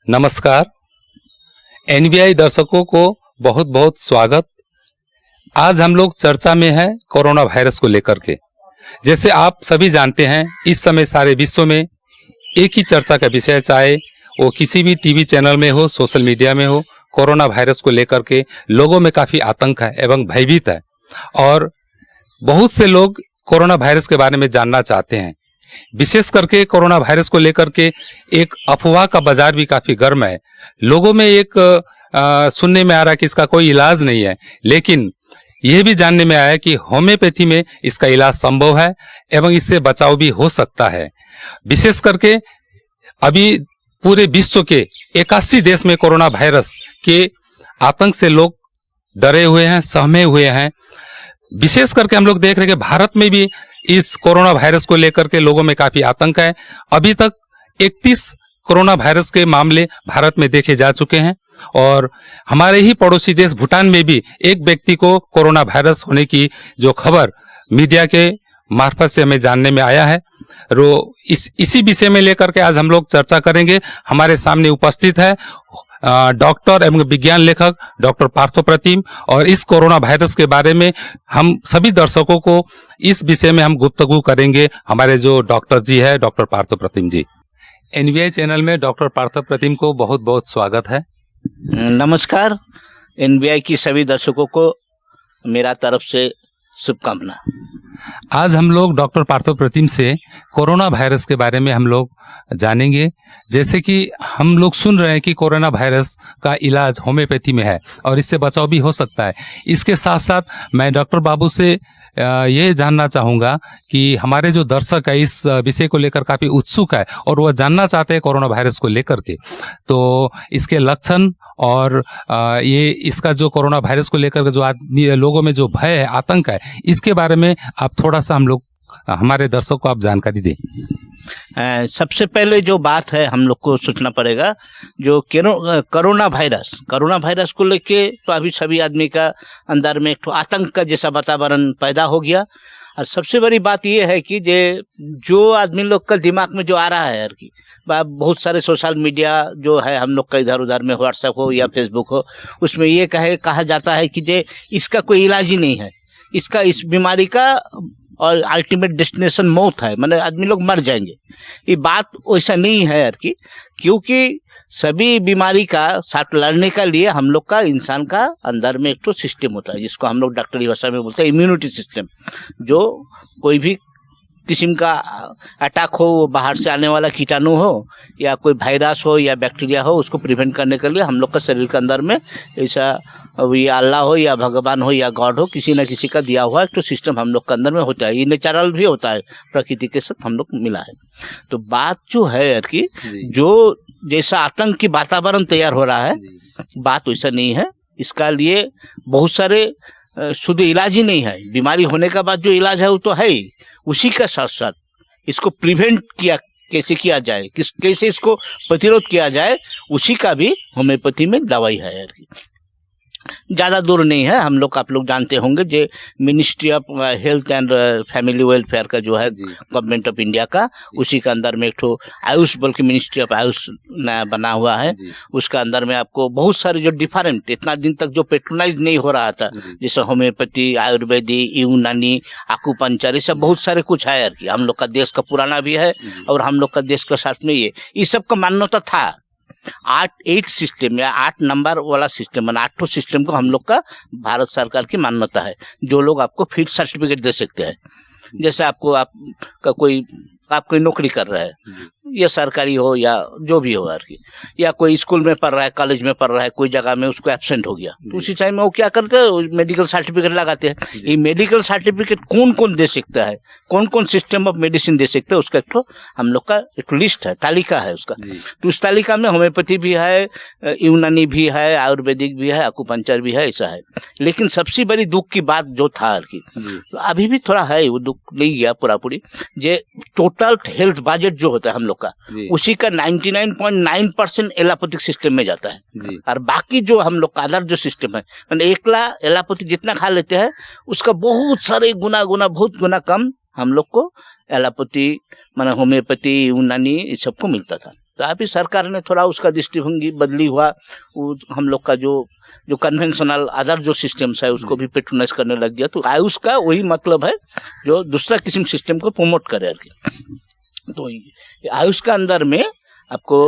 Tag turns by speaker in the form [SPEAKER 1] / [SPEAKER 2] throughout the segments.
[SPEAKER 1] नमस्कार। एनबीआई दर्शकों को बहुत बहुत स्वागत। आज हम लोग चर्चा में हैं कोरोना वायरस को लेकर के। जैसे आप सभी जानते हैं, इस समय सारे विश्व में एक ही चर्चा का विषय, चाहे वो किसी भी टीवी चैनल में हो, सोशल मीडिया में हो, कोरोना वायरस को लेकर के लोगों में काफ़ी आतंक है एवं भयभीत है और बहुत से लोग कोरोना वायरस के बारे में जानना चाहते हैं। विशेष करके कोरोना वायरस को लेकर के एक अफवाह का बाजार भी काफी गर्म है। लोगों में एक सुनने में आ रहा है कि इसका कोई इलाज नहीं है, लेकिन यह भी जानने में आया कि होम्योपैथी में इसका इलाज संभव है एवं इससे बचाव भी हो सकता है। विशेष करके अभी पूरे विश्व के 81 देश में कोरोना वायरस के आतंक से लोग डरे हुए हैं, सहमे हुए हैं। विशेष करके हम लोग देख रहे हैं कि भारत में भी इस कोरोना वायरस को लेकर के लोगों में काफी आतंक है। अभी तक 31 कोरोना वायरस के मामले भारत में देखे जा चुके हैं और हमारे ही पड़ोसी देश भूटान में भी एक व्यक्ति को कोरोना वायरस होने की जो खबर मीडिया के मार्फत से हमें जानने में आया है। इसी विषय में लेकर के आज हम लोग चर्चा करेंगे। हमारे सामने उपस्थित है डॉक्टर एवं विज्ञान लेखक डॉक्टर पार्थप्रतिम, और इस कोरोना वायरस के बारे में हम सभी दर्शकों को इस विषय में हम गुफ्तगू करेंगे। हमारे जो डॉक्टर जी है, डॉक्टर पार्थप्रतिम जी। एनबीआई चैनल में डॉक्टर पार्थप्रतिम को बहुत बहुत स्वागत है।
[SPEAKER 2] नमस्कार। एनबीआई की सभी दर्शकों को मेरा तरफ से शुभकामना।
[SPEAKER 1] आज हम लोग डॉक्टर पार्थप्रतिम से कोरोना वायरस के बारे में हम लोग जानेंगे। जैसे कि हम लोग सुन रहे हैं कि कोरोना वायरस का इलाज होम्योपैथी में है और इससे बचाव भी हो सकता है। इसके साथ साथ मैं डॉक्टर बाबू से ये जानना चाहूँगा कि हमारे जो दर्शक है इस विषय को लेकर काफ़ी उत्सुक है और वह जानना चाहते हैं कोरोना वायरस को लेकर के, तो इसके लक्षण और ये इसका जो कोरोना वायरस को लेकर के जो आदमी लोगों में जो भय है, आतंक है, इसके बारे में आप थोड़ा सा हमारे दर्शकों को आप जानकारी दें।
[SPEAKER 2] सबसे पहले जो बात है हम लोग को सोचना पड़ेगा, जो कोरोना वायरस को लेके तो अभी सभी आदमी का अंदर में एक तो आतंक का जैसा वातावरण पैदा हो गया। और सबसे बड़ी बात ये है कि जो आदमी लोग का दिमाग में जो आ रहा है कि बहुत सारे सोशल मीडिया जो है हम लोग का इधर उधर में, व्हाट्सएप हो या फेसबुक हो, उसमें ये कहा जाता है कि इसका कोई इलाज ही नहीं है, इस बीमारी का और अल्टीमेट डेस्टिनेशन मौत है, मतलब आदमी लोग मर जाएंगे। ये बात वैसा नहीं है यार की, क्योंकि सभी बीमारी का साथ लड़ने का लिए हम लोग का इंसान का अंदर में एक तो सिस्टम होता है, जिसको हम लोग डॉक्टरी भाषा में बोलते हैं इम्यूनिटी सिस्टम। जो कोई भी किस्म का अटैक हो, वो बाहर से आने वाला कीटाणु हो या कोई वायरस हो या बैक्टीरिया हो, उसको प्रिवेंट करने के लिए हम लोग का शरीर के अंदर में ऐसा या अल्लाह हो या भगवान हो या गॉड हो, किसी न किसी का दिया हुआ एक तो सिस्टम हम लोग के अंदर में होता है। ये नेचुरल भी होता है, प्रकृति के साथ हम लोग मिला है। तो बात जो है यार की, जो जैसा आतंक की वातावरण तैयार हो रहा है, बात वैसा नहीं है। इसका लिए बहुत सारे शुद्ध इलाज ही नहीं है। बीमारी होने के बाद जो इलाज है वो तो है ही, उसी का साथ साथ इसको प्रिवेंट कैसे किया जाए, कैसे इसको प्रतिरोध किया जाए, उसी का भी होम्योपैथी में दवाई है यार की। ज़्यादा दूर नहीं है, हम लोग आप लोग जानते होंगे जो ministry of health and family welfare का जो है गवर्नमेंट ऑफ इंडिया का, उसी के अंदर में एक तो आयुष बल्कि मिनिस्ट्री ऑफ आयुष बना हुआ है। उसका अंदर में आपको बहुत सारे जो डिफरेंट इतना दिन तक जो पेट्रोनाइज नहीं हो रहा था, जैसे होम्योपैथी, आयुर्वेदिक, यूनानी, आकुपंचर, ये सब बहुत सारे कुछ है यार कि हम लोग का देश का पुराना भी है और हम लोग का देश के साथ में ये सब का मान्यता था। 8 सिस्टम या 8 नंबर वाला सिस्टम, 8 सिस्टम को हम लोग का भारत सरकार की मान्यता है, जो लोग आपको फील्ड सर्टिफिकेट दे सकते हैं। जैसे आपका कोई नौकरी कर रहा है, या सरकारी हो या जो भी हो यार की, या कोई स्कूल में पढ़ रहा है, कॉलेज में पढ़ रहा है, कोई जगह में उसको एब्सेंट हो गया, तो उसी टाइम में वो क्या करते हैं, मेडिकल सर्टिफिकेट लगाते हैं। ये मेडिकल सर्टिफिकेट कौन कौन दे सकता है, कौन कौन सिस्टम ऑफ मेडिसिन दे सकते हैं, उसका एक तो हम लोग का एक लिस्ट है, तालिका है उसका। तो उस तालिका में होम्योपैथी भी है, यूनानी भी है, आयुर्वेदिक भी है, आकुपंचर भी है, ऐसा है। लेकिन सबसे बड़ी दुख की बात जो था यार की, तो अभी भी थोड़ा है, वो दुख ले गया पूरी, जो टोटल हेल्थ बजट जो होता है हम लोग का, उसी का 99.9% एलोपैथिक सिस्टम में जाता है। और बाकी जो हम लोग का अदर जो सिस्टम है, मतलब एकला एलोपैथिक जितना खा लेते हैं, उसका बहुत सारे बहुत गुना कम हम लोग को एलोपैथी, माने होम्योपैथी, यूनानी, इस सबको मिलता था। तो अभी सरकार ने थोड़ा उसका दृष्टिभंगी बदली हुआ, वो हम लोग का जो जो कन्वेंशनल अदर जो सिस्टम्स है उसको भी पेट्रोनाइज करने लग गया। तो आयुष का वही मतलब है जो दूसरा किस्म सिस्टम को प्रमोट करे। तो आयुष का अंदर में आपको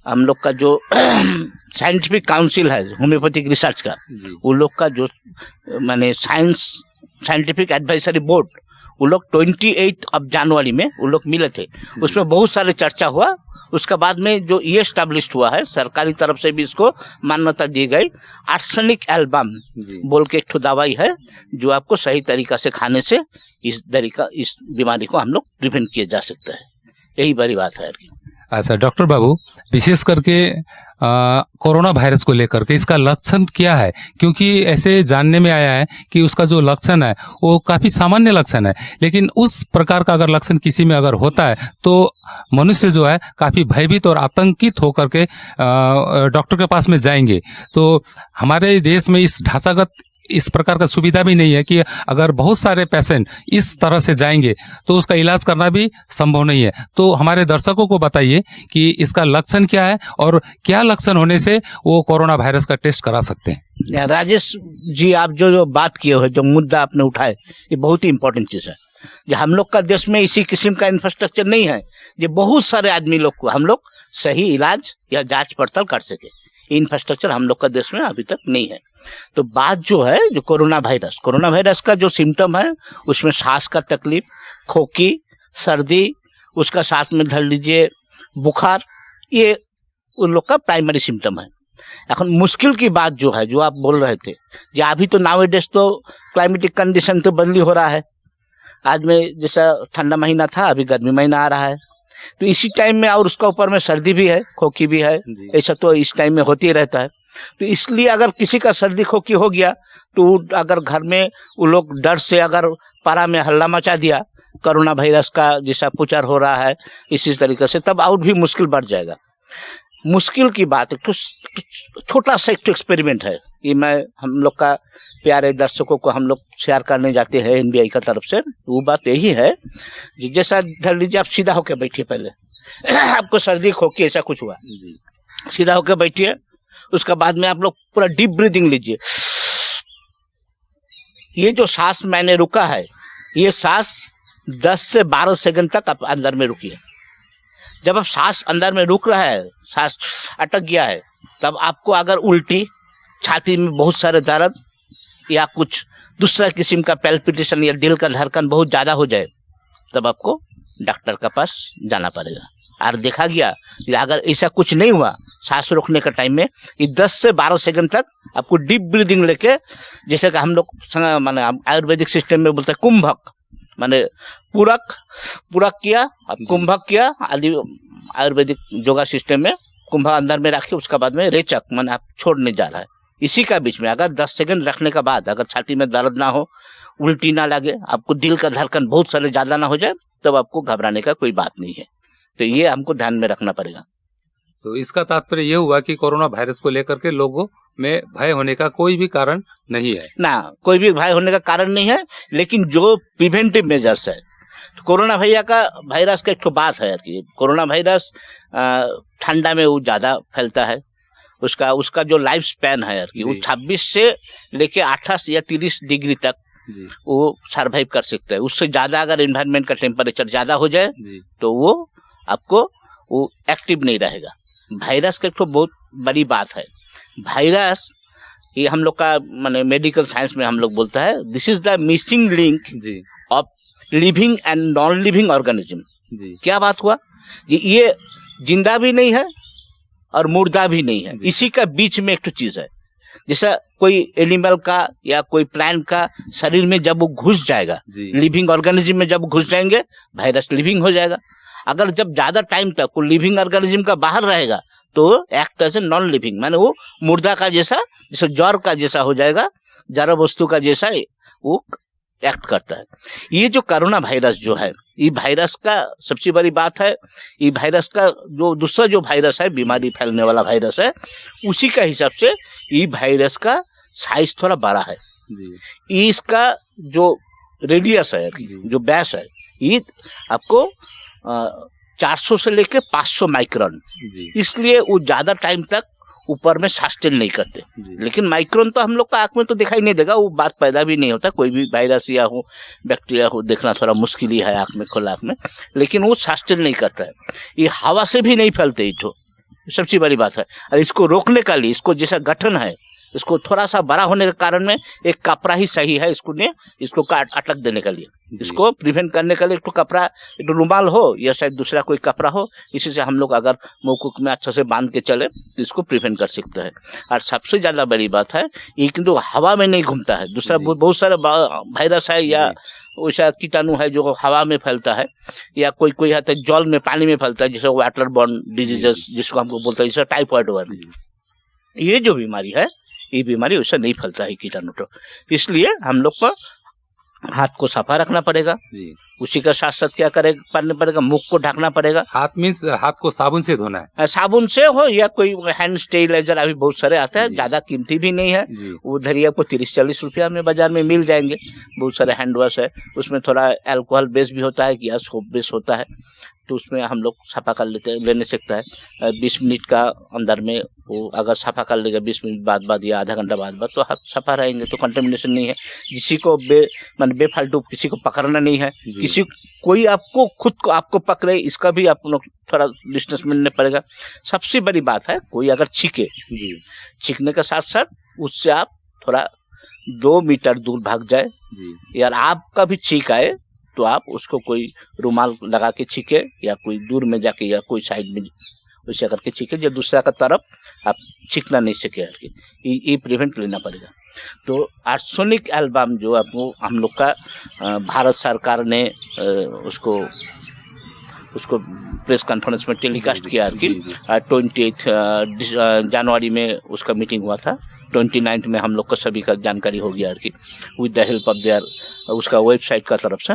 [SPEAKER 2] हम लोग का जो साइंटिफिक काउंसिल है होम्योपैथिक रिसर्च का, वो लोग का जो माने साइंटिफिक एडवाइजरी बोर्ड, वो लोग 28 जनवरी में वो लोग मिले थे। उसमें बहुत सारे चर्चा हुआ। उसके बाद में जो ये एस्टैब्लिश्ड हुआ है, सरकारी तरफ से भी इसको मान्यता दी गई, आर्सेनिक एल्बम बोल के एक ठो दवाई है जो आपको सही तरीका से खाने से इस बीमारी को हम लोग प्रिवेंट किया जा सकता है। यही बड़ी बात है।
[SPEAKER 1] अच्छा डॉक्टर बाबू, विशेष करके कोरोना वायरस को लेकर के इसका लक्षण क्या है? क्योंकि ऐसे जानने में आया है कि उसका जो लक्षण है वो काफी सामान्य लक्षण है, लेकिन उस प्रकार का अगर लक्षण किसी में अगर होता है तो मनुष्य जो है काफी भयभीत और आतंकित होकर के डॉक्टर के पास में जाएंगे। तो हमारे देश में इस ढांचागत इस प्रकार का सुविधा भी नहीं है कि अगर बहुत सारे पेशेंट इस तरह से जाएंगे तो उसका इलाज करना भी संभव नहीं है। तो हमारे दर्शकों को बताइए कि इसका लक्षण क्या है और क्या लक्षण होने से वो कोरोना वायरस का टेस्ट करा सकते हैं।
[SPEAKER 2] राजेश जी, आप जो बात किए हो, जो मुद्दा आपने उठाए, ये बहुत ही इंपॉर्टेंट चीज है। जो हम लोग का देश में इसी किस्म का इंफ्रास्ट्रक्चर नहीं है जो बहुत सारे आदमी लोग को हम लोग सही इलाज या जांच पड़ताल कर सके। इंफ्रास्ट्रक्चर हम लोग का देश में अभी तक नहीं है। तो बात जो है जो कोरोना वायरस का जो सिम्टम है उसमें सांस का तकलीफ, खोखी, सर्दी, उसका साथ में धर लीजिए बुखार, ये उन लोग का प्राइमरी सिम्टम है। এখন मुश्किल की बात जो है, जो आप बोल रहे थे, जो अभी तो नाउअडेज तो क्लाइमेटिक कंडीशन तो बदली हो रहा है। आज में जैसा ठंडा महीना था, अभी गर्मी महीना आ रहा है, तो इसी टाइम में और उसका ऊपर में सर्दी भी है, खोखी भी है, ऐसा तो इस टाइम में होती रहता है। तो इसलिए अगर किसी का सर्दी खोखी हो गया तो अगर घर में वो लोग डर से अगर पारा में हल्ला मचा दिया कोरोना वायरस का जैसा प्रचार हो रहा है इसी तरीके से, तब और भी मुश्किल बढ़ जाएगा। मुश्किल की बात तो छोटा सा एक एक्सपेरिमेंट है, ये मैं हम लोग का प्यारे दर्शकों को हम लोग शेयर करने जाते हैं एनबीआई का तरफ से। वो बात यही है, जैसा धर लीजिए आप सीधा होकर बैठिए, पहले आपको सर्दी खोखी ऐसा कुछ हुआ, सीधा होकर बैठिए। उसके बाद में आप लोग पूरा डीप ब्रीदिंग लीजिए। ये जो सांस मैंने रुका है, ये सांस 10 से 12 सेकंड तक आप अंदर में रुकिए। जब आप सांस अंदर में रुक रहा है, सांस अटक गया है, तब आपको अगर उल्टी, छाती में बहुत सारे दर्द या कुछ दूसरा किस्म का पैल्पिटेशन या दिल का धड़कन बहुत ज्यादा हो जाए, तब आपको डॉक्टर के पास जाना पड़ेगा। और देखा गया अगर ऐसा कुछ नहीं हुआ सांस रोकने का टाइम में, ये 10 से 12 सेकंड तक आपको डीप ब्रीदिंग लेके, जैसे कि हम लोग माने आयुर्वेदिक सिस्टम में बोलते हैं कुंभक, माने पूरक किया, कुंभक किया, आदि आयुर्वेदिक योगा सिस्टम में कुंभक अंदर में रखिए, उसके बाद में रेचक माने आप छोड़ने जा रहा है। इसी का बीच में अगर 10 सेकंड रखने के बाद अगर छाती में दर्द ना हो, उल्टी ना लगे, आपको दिल का धड़कन बहुत सारे ज्यादा ना हो जाए, तब आपको घबराने का कोई बात नहीं है। तो ये हमको ध्यान में रखना पड़ेगा।
[SPEAKER 1] तो इसका तात्पर्य ये हुआ कि कोरोना वायरस को लेकर के लोगों में भय होने का कोई भी कारण नहीं है
[SPEAKER 2] ना, कोई भी भय होने का कारण नहीं है। लेकिन जो प्रिवेंटिव मेजर्स है, तो कोरोना वायरस का एक तो बात है कि कोरोना वायरस ठंडा में वो ज्यादा फैलता है। उसका जो लाइफ स्पैन है कि वो 26 से लेके 28 या 30 डिग्री तक वो सरवाइव कर सकता है। उससे ज्यादा अगर एनवायरनमेंट का टेम्परेचर ज्यादा हो जाए तो वो आपको वो एक्टिव नहीं रहेगा। वायरस का एक तो बहुत बड़ी बात है। वायरस ये हम लोग का माने मेडिकल साइंस में हम लोग बोलता है, this is the missing link of living and non living organism. क्या बात हुआ जी, ये जिंदा भी नहीं है और मुर्दा भी नहीं है, इसी का बीच में एक तो चीज है। जैसा कोई एनिमल का या कोई प्लांट का शरीर में जब वो घुस जाएगा, लिविंग ऑर्गेनिज्म में जब घुस जाएंगे, वायरस लिविंग हो जाएगा। अगर जब ज्यादा टाइम तक वो लिविंग ऑर्गेनिज्म का बाहर रहेगा तो act as a non living, माने वो मुर्दा का जैसा, जैसे ज्वर का जैसा हो जाएगा, जड़ वस्तु का जैसा वो एक्ट करता है। ये जो कोरोना वायरस जो है, ये वायरस का सबसे बड़ी बात है, ये वायरस का जो दूसरा जो वायरस है, बीमारी फैलने वाला वायरस है, उसी का हिसाब से ये वायरस का साइज थोड़ा बड़ा है। इसका जो रेडियस है, जो व्यास है, ये आपको 400 से लेके 500 माइक्रोन,
[SPEAKER 1] जी
[SPEAKER 2] इसलिए वो ज्यादा टाइम तक ऊपर में सस्टेन नहीं करते।
[SPEAKER 1] जी
[SPEAKER 2] लेकिन माइक्रोन तो हम लोग का आंख में तो दिखाई नहीं देगा, वो बात पैदा भी नहीं होता, कोई भी वायरस या हो बैक्टीरिया हो देखना थोड़ा मुश्किल ही है आंख में, खुला आंख में, लेकिन वो सस्टेन नहीं करता है। ये हवा से भी नहीं फैलते ये तो सबसे बड़ी बात है। और इसको रोकने का लिए इसको जैसा गठन है, इसको थोड़ा सा बड़ा होने के कारण में एक कपड़ा ही सही है इसको काट अटक देने के लिए, इसको प्रिवेंट करने के लिए एक तो कपड़ा, एक तो रुमाल हो या शायद दूसरा कोई कपड़ा हो, इसी से हम लोग अगर मुंह में अच्छा से बांध के चले तो इसको प्रिवेंट कर सकते हैं। और सबसे ज्यादा बड़ी बात है ये किंतु हवा में नहीं घूमता है। दूसरा बहुत सारे वायरस है या वैसा कीटाणु है जो हवा में फैलता है, या कोई कोई है तो जल में पानी में फैलता है, जैसे वाटर बॉर्न डिजीजेस जिसको हमको बोलते हैं, जैसे टाइफाइड वगैरह। ये जो बीमारी है ये बीमारी वैसा नहीं फैलता है कीटाणु तो, इसलिए हम लोग को हाथ को सफा रखना पड़ेगा।
[SPEAKER 1] जी
[SPEAKER 3] उसी का साथ साथ क्या करना पड़ेगा, मुख को ढकना पड़ेगा।
[SPEAKER 1] हाथ मीन्स हाथ को साबुन से धोना है,
[SPEAKER 2] साबुन से हो या कोई हैंड स्टेरिलाइजर अभी बहुत सारे आते हैं,
[SPEAKER 1] जी।
[SPEAKER 2] ज्यादा कीमती भी नहीं है,
[SPEAKER 1] जी
[SPEAKER 2] उधर ही आपको 30-40 रुपया में बाजार में मिल जाएंगे। बहुत सारे हैंड वॉश है, उसमें थोड़ा अल्कोहल बेस भी होता है या सोप बेस होता है, तो उसमें हम लोग सफा कर लेने सकता है। 20 मिनट का अंदर में वो अगर सफा कर लेगा 20 मिनट बाद या आधा घंटा बाद तो हाथ सफा रहेंगे, तो कंटेमिनेशन नहीं है। किसी को बेफालतू किसी को पकड़ना नहीं है,
[SPEAKER 1] जी।
[SPEAKER 2] किसी कोई आपको खुद को आपको पकड़े इसका भी आप लोग थोड़ा डिस्टेंस मिलने पड़ेगा। सबसे बड़ी बात है कोई अगर छीके,
[SPEAKER 1] जी
[SPEAKER 2] छीकने के साथ साथ उससे आप थोड़ा 2 मीटर दूर भाग जाए।
[SPEAKER 1] जी
[SPEAKER 2] यार आपका भी छींक आए तो आप उसको कोई रुमाल लगा के छीके या कोई दूर में जाके या कोई साइड में वैसे करके छीके, जो दूसरा का तरफ आप छीकना नहीं सके यार के, ये प्रिवेंट लेना पड़ेगा। तो आर्सेनिक एल्बम जो आपको हम लोग का भारत सरकार ने उसको प्रेस कॉन्फ्रेंस में टेलीकास्ट किया कि 28 जनवरी में उसका मीटिंग हुआ था। 29 में हम लोग को सभी का जानकारी हो गया कि with the help of their उसका वेबसाइट का तरफ से।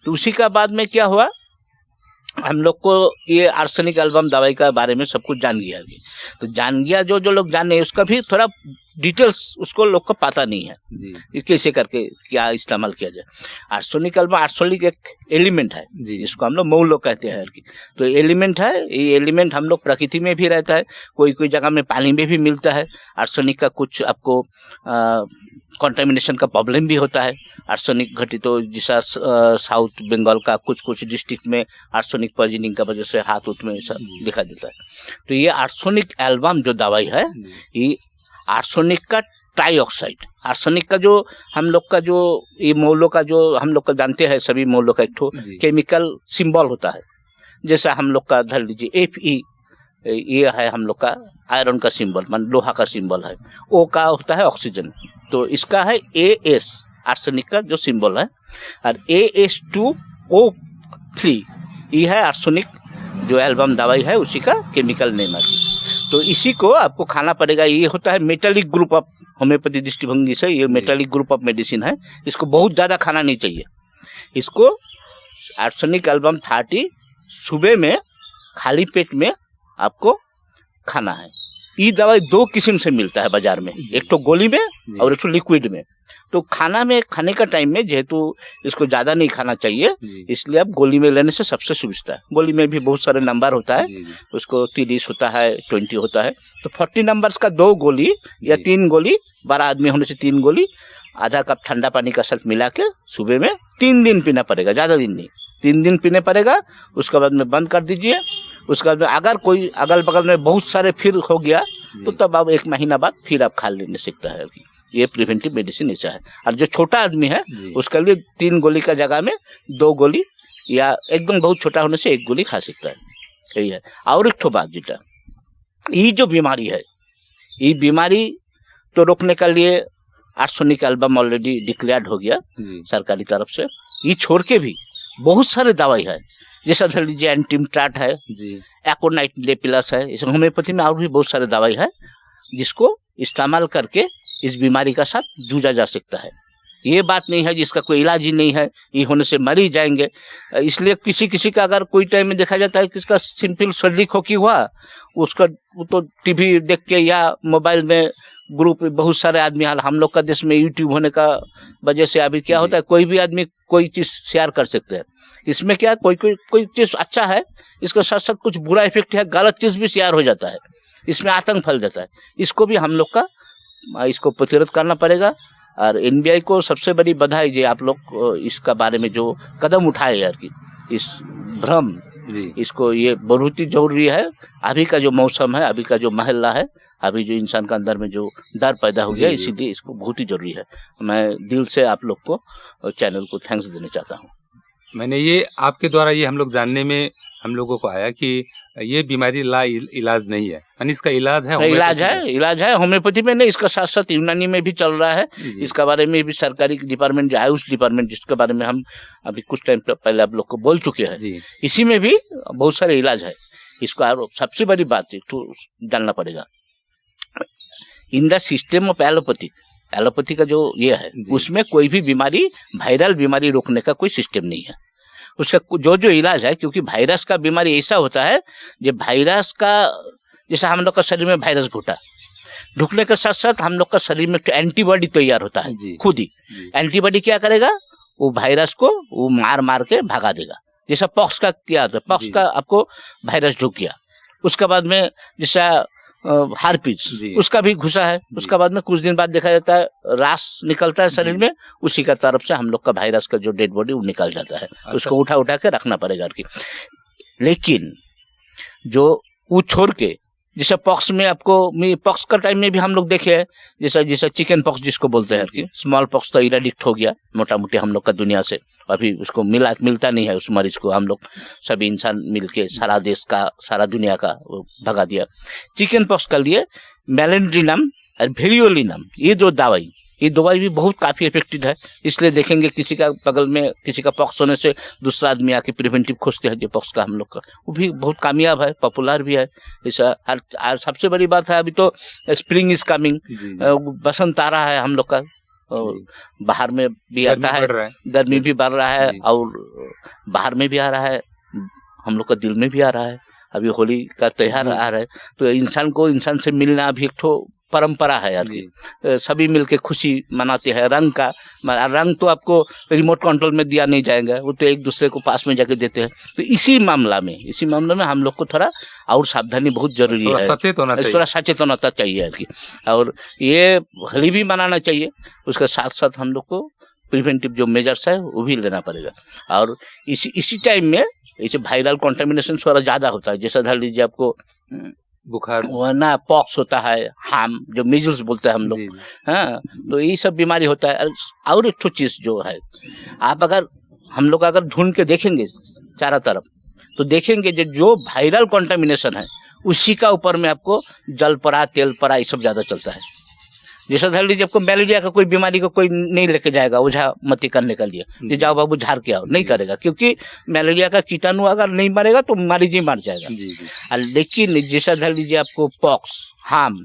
[SPEAKER 2] तो उसी का बाद में क्या हुआ, हम लोग को ये आर्सेनिक एल्बम दवाई का बारे में सब कुछ जान गया। तो जान गया जो लोग जाने उसका भी थोड़ा डिटेल्स उसको लोग को पता नहीं है
[SPEAKER 1] जी
[SPEAKER 2] ये कैसे करके क्या इस्तेमाल किया जाए। आर्सेनिक एल्बम आर्सेनिक एक एलिमेंट है
[SPEAKER 1] जी
[SPEAKER 2] जिसको हम लोग मौल कहते हैं कि, तो एलिमेंट है, ये एलिमेंट हम लोग प्रकृति में भी रहता है, कोई कोई जगह में पानी में भी मिलता है। आर्सेनिक का कुछ आपको कंटामिनेशन का प्रॉब्लम भी होता है। आर्सेनिक घटित तो जैसा साउथ बंगाल का कुछ डिस्ट्रिक्ट में आर्सेनिक पॉइजनिंग का वजह से हाथ उठ में ऐसा दिखा देता है। तो ये आर्सेनिक एल्बम जो दवाई है ये आर्सेनिक का ट्राइऑक्साइड, आर्सेनिक का जो हम लोग का जो ये मौलों का जो हम लोग का जानते हैं सभी मौलों का एक ठो केमिकल सिंबल होता है। जैसा हम लोग का धर लीजिए Fe, ये है हम लोग का आयरन का सिंबल, मान लोहा का सिंबल है। O का होता है ऑक्सीजन, तो इसका है As आर्सेनिक का जो सिंबल है, और As2O3 ये है आर्सेनिक जो एल्बम दवाई है उसी का केमिकल नेम है। तो इसी को आपको खाना पड़ेगा। ये होता है मेटालिक ग्रुप ऑफ होम्योपैथी दृष्टिभंगी से, ये मेटालिक ग्रुप ऑफ मेडिसिन है, इसको बहुत ज़्यादा खाना नहीं चाहिए। इसको आर्सेनिक एल्बम 30 सुबह में खाली पेट में आपको खाना है। ये दवाई 2 किस्म से मिलता है बाजार में, एक तो गोली में और एक तो लिक्विड में। तो खाने का टाइम में जेहेतु इसको ज़्यादा नहीं खाना चाहिए, इसलिए आप गोली में लेने से सबसे सुविधा है। गोली में भी बहुत सारे नंबर होता है, उसको 30 होता है, 20 होता है। तो 40 नंबर्स का 2 गोली या 3 गोली, 12 आदमी होने से 3 गोली आधा कप ठंडा पानी का साथ मिला के सुबह में 3 दिन पीना पड़ेगा, ज़्यादा दिन नहीं, 3 दिन पीने पड़ेगा। उसके बाद में बंद कर दीजिए। उसके बाद अगर कोई अगल बगल में बहुत सारे फिर हो गया तो तब आप 1 महीना बाद फिर आप खा लेने सकता है। ये प्रिवेंटिव मेडिसिन ऐसा है। और जो छोटा आदमी है उसके लिए 3 गोली का जगह में 2 गोली या एकदम बहुत छोटा होने से 1 गोली खा सकता है। यही है। और एक ठो बात जीता, ये जो बीमारी है, ये बीमारी तो रोकने के लिए आर्सेनिक एल्बम ऑलरेडी डिक्लेयर्ड हो गया सरकारी तरफ से। ये छोड़ के भी बहुत सारे दवाई है, जैसा धर लीजिए एंटीमट्राट है, एकोनाइट लेपिलस है, इस होम्योपैथी में और भी बहुत सारे दवाई है जिसको इस्तेमाल करके इस बीमारी का साथ जूझा जा सकता है। ये बात नहीं है जिसका कोई इलाज ही नहीं है, ये होने से मर ही जाएंगे। इसलिए किसी किसी का अगर कोई टाइम में देखा जाता है कि इसका सिंपल सर्दी खोखी हुआ, उसका वो तो टीवी देख के या मोबाइल में ग्रुप बहुत सारे आदमी, हाल हम लोग का देश में यूट्यूब होने का वजह से अभी क्या होता है, कोई भी आदमी कोई चीज शेयर कर सकते हैं। इसमें क्या कोई चीज अच्छा है, इसके साथ साथ कुछ बुरा इफेक्ट है, गलत चीज भी शेयर हो जाता है, इसमें आतंक फैल जाता है। इसको भी हम लोग का इसको प्रतिरोध करना पड़ेगा। और एनबीआई को सबसे बड़ी बधाई जी, आप लोग इसका बारे में जो कदम उठाए यार कि इस भ्रम
[SPEAKER 1] जी
[SPEAKER 2] इसको, ये बहुत ही जरूरी है। अभी का जो मौसम है, अभी का जो महल्ला है, अभी जो इंसान का अंदर में जो डर पैदा हो गया, इसीलिए इसको बहुत ही जरूरी है। मैं दिल से आप लोग को, चैनल को थैंक्स देना चाहता हूँ।
[SPEAKER 1] मैंने ये आपके द्वारा ये हम लोग जानने में हम लोगों को आया कि ये बीमारी इलाज नहीं है, यानी इसका इलाज है,
[SPEAKER 2] इलाज है होम्योपैथी में नहीं, इसका साथ साथ यूनानी में भी चल रहा है। इसका बारे में भी सरकारी डिपार्टमेंट, जो आयुष डिपार्टमेंट, जिसके बारे में हम अभी कुछ टाइम पहले आप लोग को बोल चुके हैं, इसी में भी बहुत सारे इलाज है। इसको सबसे बड़ी बात तो जानना पड़ेगा, in the system of allopathy का जो ये है, उसमें कोई भी बीमारी, वायरल बीमारी रोकने का कोई सिस्टम नहीं है। उसका जो इलाज है, क्योंकि वायरस का बीमारी ऐसा होता है, जो वायरस का, जैसे हम लोग का शरीर में वायरस ढुकने के साथ साथ हम लोग का शरीर में तो एंटीबॉडी तैयार होता है खुद ही। एंटीबॉडी क्या करेगा, वो वायरस को वो मार के भगा देगा। जैसा पॉक्स का क्या होता है, पॉक्स का आपको वायरस ढुक गया, उसके बाद में जैसा हार्पिस, उसका भी घुसा है, उसके बाद में कुछ दिन बाद देखा जाता है रास निकलता है शरीर में, उसी का तरफ से हम लोग का वायरस का जो डेड बॉडी वो निकल जाता है। उसको उठा के रखना पड़ेगा। लेकिन जो वो छोड़ के, जैसे पॉक्स में आपको, पॉक्स का टाइम में भी हम लोग देखे हैं, जैसा चिकन पॉक्स जिसको बोलते हैं कि स्मॉल पॉक्स तो इरेडिक्ट हो गया मोटा मोटी हम लोग का दुनिया से, अभी उसको मिलता नहीं है उस मरीज को। हम लोग सभी इंसान मिलके सारा देश का, सारा दुनिया का भगा दिया। चिकन पॉक्स के लिए मेलेंड्रिनम और वेरियोलिनम, ये दवाई भी बहुत काफी इफेक्टिव है। इसलिए देखेंगे किसी का बगल में किसी का पॉक्स होने से दूसरा आदमी आके प्रिवेंटिव खोजते हैं, जो पॉक्स का हम लोग का, वो भी बहुत कामयाब है, पॉपुलर भी है। ऐसा सबसे बड़ी बात है, अभी तो स्प्रिंग इज कमिंग, बसंत आ रहा है हम लोग का, और बाहर में भी आता है, गर्मी भी बढ़ रहा है, और बाहर में भी आ रहा है, हम लोग का दिल में भी आ रहा है। अभी होली का त्योहार आ रहा है, तो इंसान को इंसान से मिलना अभी एक ठो परंपरा है यार की। सभी मिलके खुशी मनाते हैं। रंग तो आपको रिमोट कंट्रोल में दिया नहीं जाएगा, वो तो एक दूसरे को पास में जाके देते हैं। तो इसी मामला में हम लोग को थोड़ा और सावधानी बहुत जरूरी है, थोड़ा सचेत होना चाहिए यार की। और ये होली भी मनाना चाहिए, उसके साथ साथ हम लोग को प्रिवेंटिव जो मेजर्स है वो भी लेना पड़ेगा। और इसी टाइम में इसे वायरल कॉन्टेमिनेशन थोड़ा ज्यादा होता है। जैसा धर लीजिए आपको
[SPEAKER 1] बुखार,
[SPEAKER 2] ना पॉक्स होता है, हाम जो मीजल्स बोलते हैं हम लोग, हाँ, तो ये सब बीमारी होता है। और एक तो चीज जो है, हम लोग अगर ढूंढ के देखेंगे चारों तरफ, तो देखेंगे जो वायरल कॉन्टेमिनेशन है, उसी का ऊपर में आपको जल परा, तेल परा, ये सब ज्यादा चलता है। जैसा धर लीजिए आपको मलेरिया का कोई बीमारी को कोई नहीं लेके जाएगा ओझा मती करने के लिए, जाओ बाबू झाड़ के आओ, नहीं करेगा, क्योंकि मलेरिया का कीटाणु अगर नहीं मरेगा तो मरीज ही मर जाएगा। लेकिन जैसा धर लीजिए आपको पॉक्स, हाम,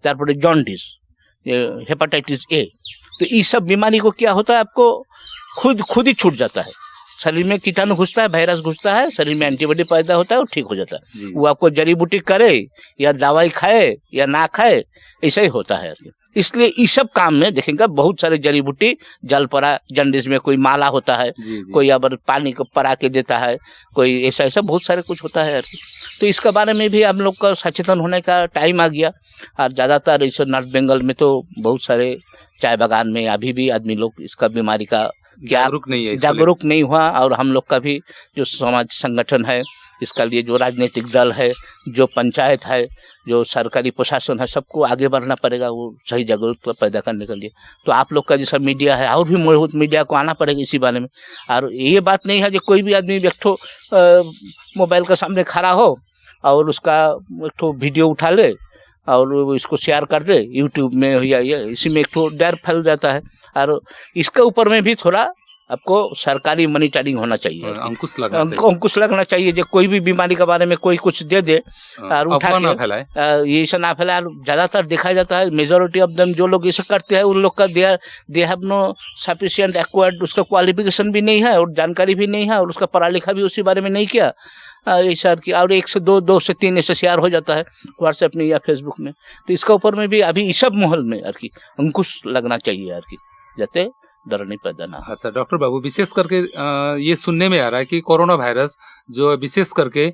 [SPEAKER 2] तारपरे जॉन्डिस, हेपेटाइटिस ए, तो इस सब बीमारी को क्या होता है, आपको खुद ही छूट जाता है। शरीर में कीटाणु घुसता है, वायरस घुसता है, शरीर में एंटीबॉडी पैदा होता है और ठीक हो जाता है। वो आपको जड़ी बूटी करे या दवाई खाए या ना खाए, ऐसा ही होता है। इसलिए इस सब काम में देखेंगे बहुत सारे जड़ी बूटी, जल परा, जंडिस में कोई माला होता है, कोई अब पानी को परा के देता है, कोई ऐसा बहुत सारे कुछ होता है। तो इसके बारे में भी हम लोग का सचेतन होने का टाइम आ गया। और ज्यादातर इस नॉर्थ बंगाल में तो बहुत सारे चाय बागान में अभी भी आदमी लोग इसका बीमारी का जागरूक नहीं हुआ। और हम लोग का भी जो समाज संगठन है, इसका लिए जो राजनीतिक दल है, जो पंचायत है, जो सरकारी प्रशासन है, सबको आगे बढ़ना पड़ेगा वो सही जागरूकता पैदा करने के लिए। तो आप लोग का जैसा मीडिया है, और भी बहुत मीडिया को आना पड़ेगा इसी बारे में। और ये बात नहीं है कि कोई भी आदमी एक मोबाइल के सामने खड़ा हो और उसका एक वीडियो उठा ले और इसको शेयर कर दे यूट्यूब में या इसी में एक तो डर फैल जाता है। और इसके ऊपर में भी थोड़ा आपको सरकारी मॉनिटरिंग होना चाहिए,
[SPEAKER 1] अंकुश लगना चाहिए।
[SPEAKER 2] अंकुश लगना चाहिए। जो कोई भी बीमारी के बारे में कोई कुछ दे दे और उठा
[SPEAKER 1] अफवाह ना
[SPEAKER 2] के
[SPEAKER 1] फैलाए।
[SPEAKER 2] ये सब ना फैलाए। ज्यादातर देखा जाता है मेजोरिटी ऑफ देम जो लोग इसे करते हैं उन लोग का they have no sufficient acquired, उसका क्वालिफिकेशन भी नहीं है और जानकारी भी नहीं है और उसका पढ़ा लिखा भी उसी बारे में नहीं किया। ऐसा कि और 1 से 2, 2 से 3 ऐसे शेयर हो जाता है व्हाट्सएप में या फेसबुक में। तो इसका ऊपर में भी अभी इस सब माहौल में यार की अंकुश लगना चाहिए यार की, जाते डर नहीं पैदा ना।
[SPEAKER 1] अच्छा डॉक्टर बाबू, विशेष करके ये सुनने में आ रहा है कि कोरोना वायरस जो विशेष करके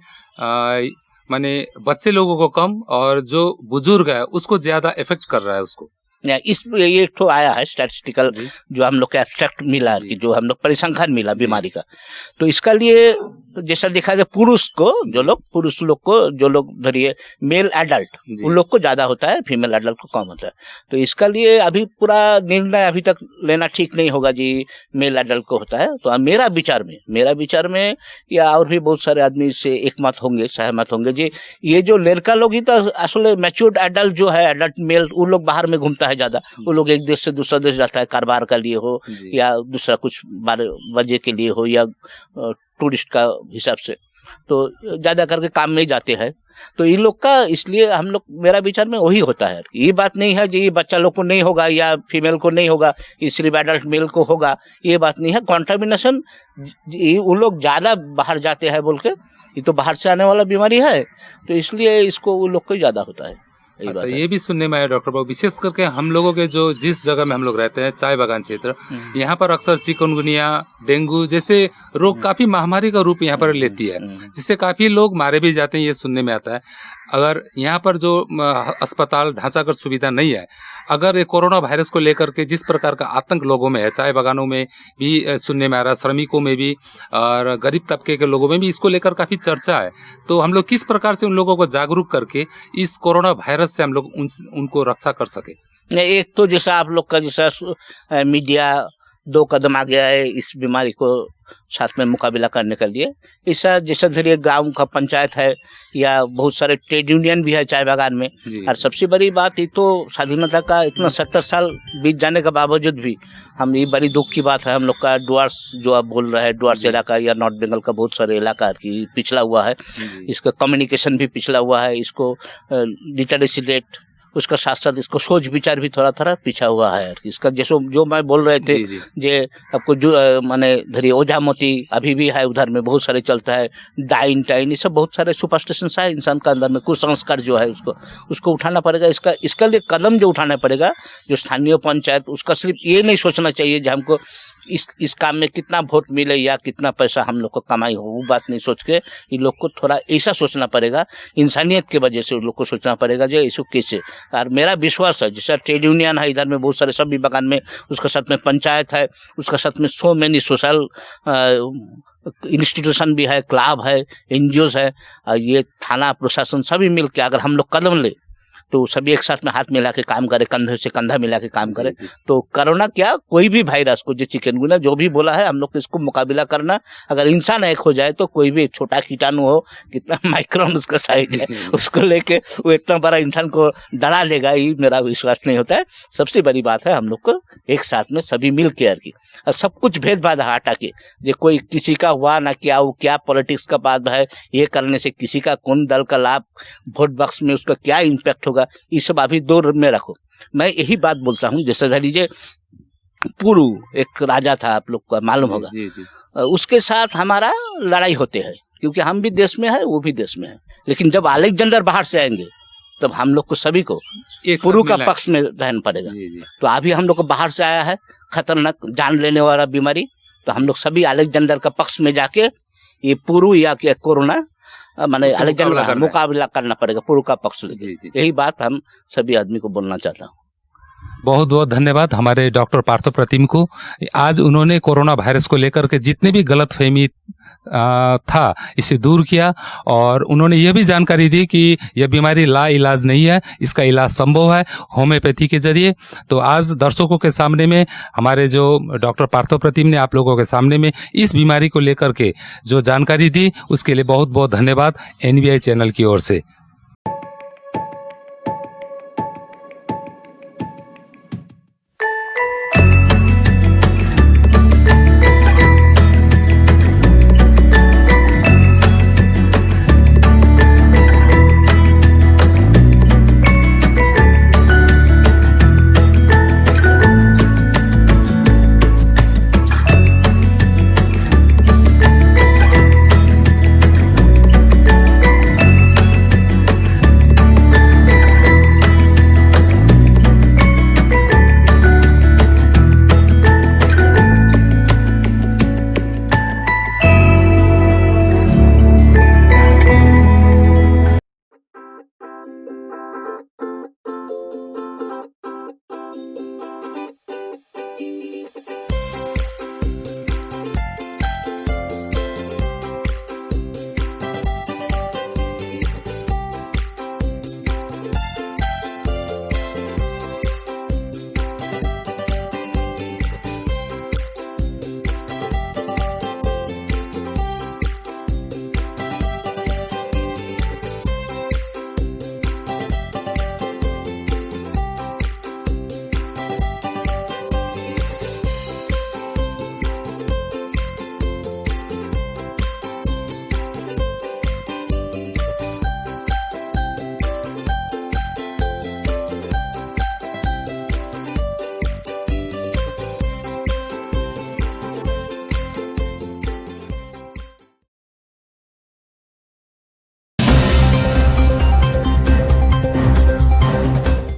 [SPEAKER 1] माने बच्चे लोगों को कम और जो बुजुर्ग है उसको ज्यादा इफेक्ट कर रहा है उसको।
[SPEAKER 2] इस ये एक तो आया है स्टैटिस्टिकल जो हम लोग का एब्स्ट्रैक्ट मिला कि जो हम लोग परिसंख्यान मिला बीमारी का। तो इसका लिए जैसा देखा जाए पुरुष लोग को जो लोग धरिए मेल एडल्ट उन लोग को ज्यादा होता है, फीमेल एडल्ट को कम होता है। तो इसका लिए अभी पूरा निर्णय अभी तक लेना ठीक नहीं होगा जी मेल एडल्ट को होता है। तो मेरा विचार में या और भी बहुत सारे आदमी से एकमत होंगे, सहमत होंगे जी, ये जो लड़का लोग ही तो असल मैच्योर्ड एडल्ट जो है एडल्ट मेल उन लोग बाहर में घूमता है ज्यादा। वो लोग एक देश से दूसरा देश जाता है कारोबार का लिए हो या दूसरा कुछ वजह के लिए हो या टूरिस्ट का हिसाब से, तो ज्यादा करके काम में ही जाते हैं। तो इन लोग का इसलिए हम लोग मेरा विचार में वही होता है। ये बात नहीं है जी बच्चा लोग को नहीं होगा या फीमेल को नहीं होगा, ये सिर्फ एडल्ट मेल को होगा, ये बात नहीं है। कॉन्टामिनेशन वो लोग ज्यादा बाहर जाते हैं बोल के, ये तो बाहर से आने वाला बीमारी है, तो इसलिए इसको वो लोग को ज्यादा होता है।
[SPEAKER 1] अच्छा, ये भी सुनने में आया डॉक्टर बाबू, विशेष करके हम लोगों के जो जिस जगह में हम लोग रहते हैं चाय बागान क्षेत्र, यहाँ पर अक्सर चिकनगुनिया, डेंगू जैसे रोग काफी महामारी का रूप यहाँ पर लेती है, जिससे काफी लोग मारे भी जाते हैं, ये सुनने में आता है। अगर यहाँ पर जो अस्पताल ढांचागत सुविधा नहीं है, अगर ये कोरोना वायरस को लेकर के जिस प्रकार का आतंक लोगों में है, चाय बागानों में भी सुनने में आ रहा है, श्रमिकों में भी और गरीब तबके के लोगों में भी इसको लेकर काफी चर्चा है, तो हम लोग किस प्रकार से उन लोगों को जागरूक करके इस कोरोना वायरस से हम लोग उनको रक्षा कर सके?
[SPEAKER 2] एक तो जैसा आप लोग का जैसा मीडिया 2 कदम आ गया है इस बीमारी को साथ में मुकाबला करने के लिए। ऐसा जैसा धरिए गांव का पंचायत है या बहुत सारे ट्रेड यूनियन भी है चाय बागान में। और सबसे बड़ी बात ये तो स्वाधीनता का इतना 70 साल बीत जाने के बावजूद भी हम ये बड़ी दुख की बात है, हम लोग का डुअर्स जो आप बोल रहे हैं डुअर्स इलाका या नॉर्थ बंगाल का बहुत सारे इलाका की पिछड़ा हुआ है, इसका कम्युनिकेशन भी पिछड़ा हुआ है, इसको लिटरेसी रेट उसका साथ साथ इसको सोच विचार भी थोड़ा थोड़ा पीछा हुआ है। इसका जैसे जो मैं बोल रहे थे जे आपको जो माने धरिए ओझा मोती अभी भी है उधर में बहुत सारे चलता है, डाइन टाइन ये सब बहुत सारे सुपरस्टिशन है इंसान का अंदर में, कुसंस्कार जो है उसको उठाना पड़ेगा। इसका लिए कदम जो उठाना पड़ेगा जो स्थानीय पंचायत, उसका सिर्फ ये नहीं सोचना चाहिए जो हमको इस काम में कितना वोट मिले या कितना पैसा हम लोग को कमाई हो, वो बात नहीं सोच के इन लोग को थोड़ा ऐसा सोचना पड़ेगा, इंसानियत के वजह से उन लोग को सोचना पड़ेगा जो इसको कैसे। और मेरा विश्वास है जैसा ट्रेड यूनियन है इधर में बहुत सारे सभी बागान में, उसका साथ में पंचायत है, उसका साथ में सो मेनी सोशल इंस्टीट्यूशन भी है, क्लब है, एनजीओज है, ये थाना प्रशासन सभी मिल के अगर हम लोग कदम ले तो सभी एक साथ में हाथ मिला के काम करे, कंधे से कंधा मिला के काम करे, तो कोरोना क्या कोई भी वायरस को जो चिकनगुनिया जो भी बोला है हम लोग इसको मुकाबला करना। अगर इंसान एक हो जाए तो कोई भी छोटा कीटाणु हो, कितना माइक्रोन उसका साइज है, उसको लेके वो इतना बड़ा इंसान को डरा लेगा, ये मेरा विश्वास नहीं होता है। सबसे बड़ी बात है हम लोग को एक साथ में सभी मिल के की और सब कुछ भेदभाव हटा के, जो कोई किसी का हुआ ना क्या वो क्या पॉलिटिक्स का बात है, ये करने से किसी का कौन दल का लाभ वोट बॉक्स में उसका क्या इम्पैक्ट होगा, ये सब अभी दूर में रखो। मैं यही बात बोलता हूँ। जैसे कह लीजिए पुरु एक राजा था, आप लोग को मालूम होगा, उसके साथ हमारा लड़ाई होते है क्योंकि हम भी देश में है वो भी देश में है, लेकिन जब अलेक्जेंडर बाहर से आएंगे तब हम लोग को सभी को पुरु का पक्ष में रहना पड़ेगा। तो अभी हम लोग को बाहर से आया है खतरनाक जान लेने वाला बीमारी, तो हम लोग सभी अलेक्जेंडर का पक्ष में जाके ये पुरु या कोरोना माने अलेक्जेंडर मुकाबला करना पड़ेगा, पुरु का पक्ष लेके। यही बात हम सभी आदमी को बोलना चाहता हूँ।
[SPEAKER 1] बहुत बहुत धन्यवाद हमारे डॉक्टर पार्थो प्रतिम को। आज उन्होंने कोरोना वायरस को लेकर के जितने भी गलतफहमी था इसे दूर किया और उन्होंने ये भी जानकारी दी कि यह बीमारी ला इलाज नहीं है, इसका इलाज संभव है होम्योपैथी के जरिए। तो आज दर्शकों के सामने में हमारे जो डॉक्टर पार्थो प्रतिम ने आप लोगों के सामने में इस बीमारी को लेकर के जो जानकारी दी उसके लिए बहुत बहुत धन्यवाद NBI चैनल की ओर से।